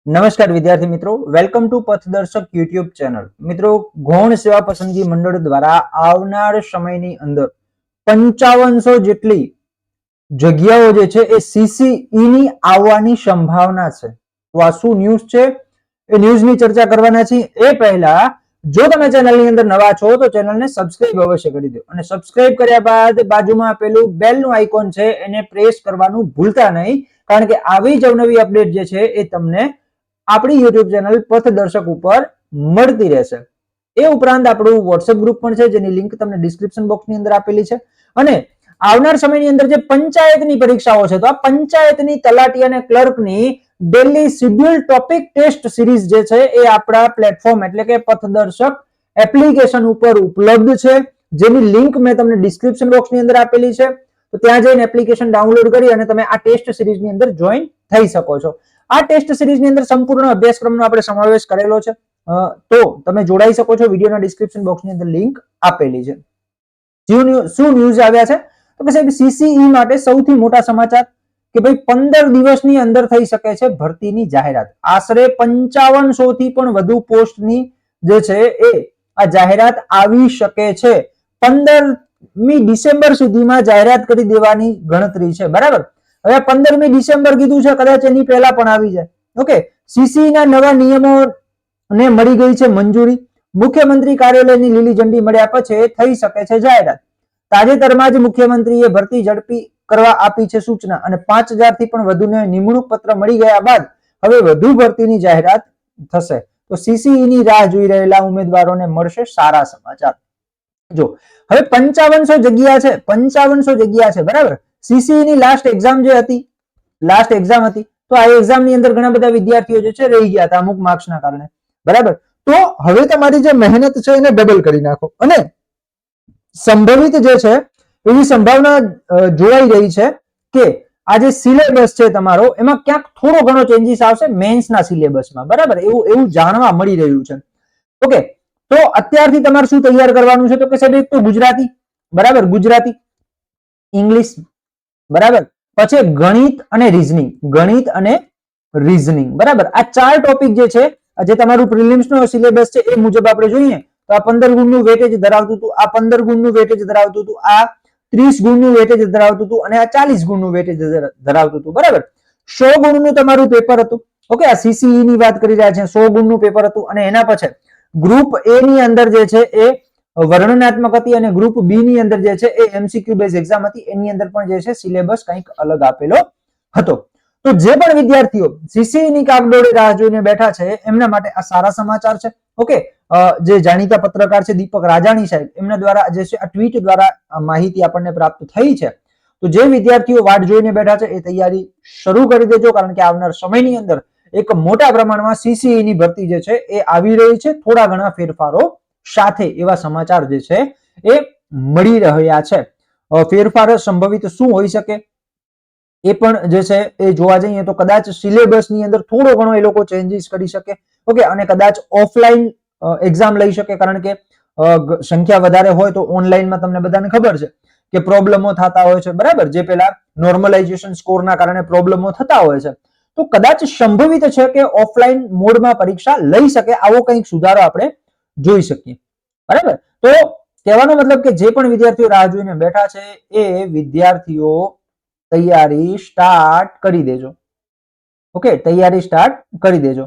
નમસ્કાર વિદ્યાર્થી મિત્રો, વેલકમ ટુ પથદર્શક યુટ્યુબ ચેનલ. મિત્રો, ગૌણ સેવા પસંદગી મંડળ દ્વારા આવનાર સમયની અંદર 5500 જેટલી જગ્યાઓ જે છે એ સીસીઈ ની આવવાની સંભાવના છે. તો આ શું ન્યૂઝ છે એ ન્યૂઝની ચર્ચા કરવાના છીએ. એ પહેલા જો તમે ચેનલની અંદર નવા છો તો ચેનલને સબસ્ક્રાઇબ અવશ્ય કરી દો અને સબસ્ક્રાઇબ કર્યા બાદ બાજુમાં આપેલું બેલનું આઇકોન છે એને પ્રેસ કરવાનું ભૂલતા નહીં, કારણ કે આવી જ અવનવી અપડેટ જે છે એ તમને આપણી યુટ્યુબ ચેનલ પથદર્શક ઉપર મળતી રહેશે. એ ઉપરાંત આપણું વોટ્સએપ ગ્રુપ પણ છે, જેની લિંક તમને ડિસ્ક્રિપ્શન બોક્સની અંદર આપેલી છે. અને આવનાર સમયની અંદર જે પંચાયતની પરીક્ષાઓ છે, તો આ પંચાયતની તલાટી અને ક્લર્કની daily schedule topic test series જે છે એ આપણા પ્લેટફોર્મ એટલે કે પથદર્શક એપ્લિકેશન ઉપર ઉપલબ્ધ છે, જેની લિંક મેં તમને ડિસ્ક્રિપ્શન બોક્સની અંદર આપેલી છે. તો ત્યાં જઈને એપ્લિકેશન ડાઉનલોડ કરી અને તમે આ ટેસ્ટ સિરીઝની અંદર જોઈન થઈ શકો છો. આ ટેસ્ટ સિરીઝની અંદર સંપૂર્ણ અભ્યાસક્રમનો આપણે સમાવેશ કરેલો છે, તો તમે જોડાઈ શકો છો. વિડીયોના ડિસ્ક્રિપ્શન બોક્સની અંદર લિંક આપેલી છે. શું ન્યૂઝ આવ્યા છે તો કે સાહેબ, સીસીઈ માટે સૌથી મોટા સમાચાર કે ભાઈ 15 દિવસની અંદર થઈ શકે છે ભરતીની જાહેરાત. આશરે 5500 થી પણ વધુ પોસ્ટની જે છે એ આ જાહેરાત આવી શકે છે. 15મી ડિસેમ્બર સુધીમાં જાહેરાત કરી દેવાની ગણતરી છે. બરાબર, હવે 15મી ડિસેમ્બર કીધું છે, કદાચ એની પહેલા પણ આવી જાય. ઓકે, સીસીઈ ના નવા નિયમોને મળી ગઈ છે મંજૂરી. મુખ્યમંત્રી કાર્યાલયની લીલી ઝંડી મળ્યા પછી થઈ શકે છે જાહેરાત. તાજેતરમાં જ મુખ્યમંત્રીએ ભરતી ઝડપી કરવા આપી છે સૂચના અને 5000 થી પણ વધુને નિમણૂક પત્ર મળી ગયા બાદ હવે વધુ ભરતીની જાહેરાત થશે. તો સીસીઈ ની રાહ જોઈ રહેલા ઉમેદવારોને મળશે સારા સમાચાર. જો હવે 5500 જગ્યા છે, 5500 જગ્યા છે. બરાબર, સીસીઈ ની લાસ્ટ એક્ઝામ હતી, તો આ એક્ઝામ ની અંદર ઘણા બધા વિદ્યાર્થીઓ જે છે રહી ગયા હતા અમુક માર્ક્સ ના કારણે. બરાબર, તો હવે તમારી જે મહેનત છે એને ડબલ કરી નાખો. અને સંભવિત જે છે એવી સંભાવના જોવાઈ રહી છે કે આ જે સિલેબસ છે તમારો, એમાં ક્યાંક થોડો ઘણો ચેન્જીસ આવશે મેન્સના સિલેબસમાં. બરાબર, એવું જાણવા મળી રહ્યું છે. ઓકે, તો અત્યારથી તમારે શું તૈયાર કરવાનું છે તો કે સાહેબ, એક તો ગુજરાતી, બરાબર, ગુજરાતી, ઇંગ્લિશ, બરાબર, પછી ગણિત અને રીઝનિંગ, બરાબર. આ 4 ટોપિક જે છે, જે તમારું પ્રિલિમ્સ નો સિલેબસ છે એ મુજબ આપણે જોઈએ તો આ 15 ગુણનું વેટેજ ધરાવતું હતું, આ 15 ગુણનું વેટેજ ધરાવતું હતું, આ 30 ગુણનું વેટેજ ધરાવતું હતું અને આ 40 ગુણનું વેટેજ ધરાવતું હતું. બરાબર, 100 ગુણનું તમારું પેપર હતું. ઓકે, આ સીસીઈ ની વાત કરી રહ્યા છે, 100 ગુણનું પેપર હતું. અને એના પછી ગ્રુપ એ ની અંદર જે છે એ વર્ણનાત્મક હતી અને ગ્રુપ બી ની અંદર જે છે એ એમસીક્યુ બેઝ એક્ઝામ હતી. એની અંદર પણ જે છે સિલેબસ કંઈક અલગ આપેલો હતો. તો જે પણ વિદ્યાર્થીઓ સીસીઈ ની કાગડોળે રાહ જોઈને બેઠા છે એમના માટે આ સારા સમાચાર છે. ઓકે, જે જાણીતા પત્રકાર છે દીપક રાજાણી સાહેબ, એમના દ્વારા જે છે આ ટ્વીટ દ્વારા માહિતી આપણને પ્રાપ્ત થઈ છે. તો જે વિદ્યાર્થીઓ વાટ જોઈને બેઠા છે એ તૈયારી શરૂ કરી દેજો, કારણ કે આવનાર સમયની અંદર એક મોટા પ્રમાણમાં સીસીઈ ની ભરતી જે છે એ આવી રહી છે, થોડા ઘણા ફેરફારો સાથે. એવા સમાચાર જે છે એ મળી રહ્યા છે. ફેરફાર સંભવિત શું હોઈ શકે એ પણ જે છે એ જોવા જઈએ તો કદાચ સિલેબસ ની અંદર થોડો ઘણો એ લોકો ચેન્જીસ કરી શકે. ઓકે, અને કદાચ ઓફલાઈન એક્ઝામ લઈ શકે, કારણ કે સંખ્યા વધારે હોય તો ઓનલાઈનમાં તમને બધાને ખબર છે કે પ્રોબ્લેમો થતા હોય છે. બરાબર, જે પેલા નોર્મલાઇઝેશન સ્કોરના કારણે પ્રોબ્લેમો થતા હોય છે. તો કદાચ સંભવિત છે કે ઓફલાઈન મોડમાં પરીક્ષા લઈ શકે, આવો કંઈક સુધારો આપણે જોઈ શકીએ. બરાબર, તો કહેવાનો મતલબ કે જે પણ વિદ્યાર્થીઓ રાહ જોઈને બેઠા છે એ વિદ્યાર્થીઓ તૈયારી સ્ટાર્ટ કરી દેજો. ઓકે, તૈયારી સ્ટાર્ટ કરી દેજો.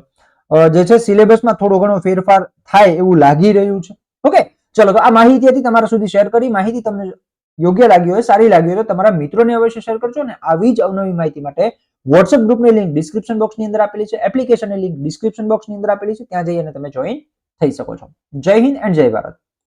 જે છે સિલેબસમાં થોડો ઘણો ફેરફાર થાય એવું લાગી રહ્યું છે. ઓકે, ચલો, તો આ માહિતી હતી તમારા સુધી શેર કરી. માહિતી તમને યોગ્ય લાગી હોય, સારી લાગી હોય તો તમારા મિત્રોને અવશ્ય શેર કરજો. ને આવી જ અવનવી માહિતી માટે વોટ્સએપ ગ્રુપની લિંક ડિસ્ક્રિપ્શન બોક્સની અંદર આપેલી છે, એપ્લિકેશનની લિંક ડિસ્ક્રિપ્શન બોક્સની અંદર આપેલી છે, ત્યાં જઈને તમે જોઈન થઈ શકો છો. જય હિન્દ એન્ડ જય ભારત.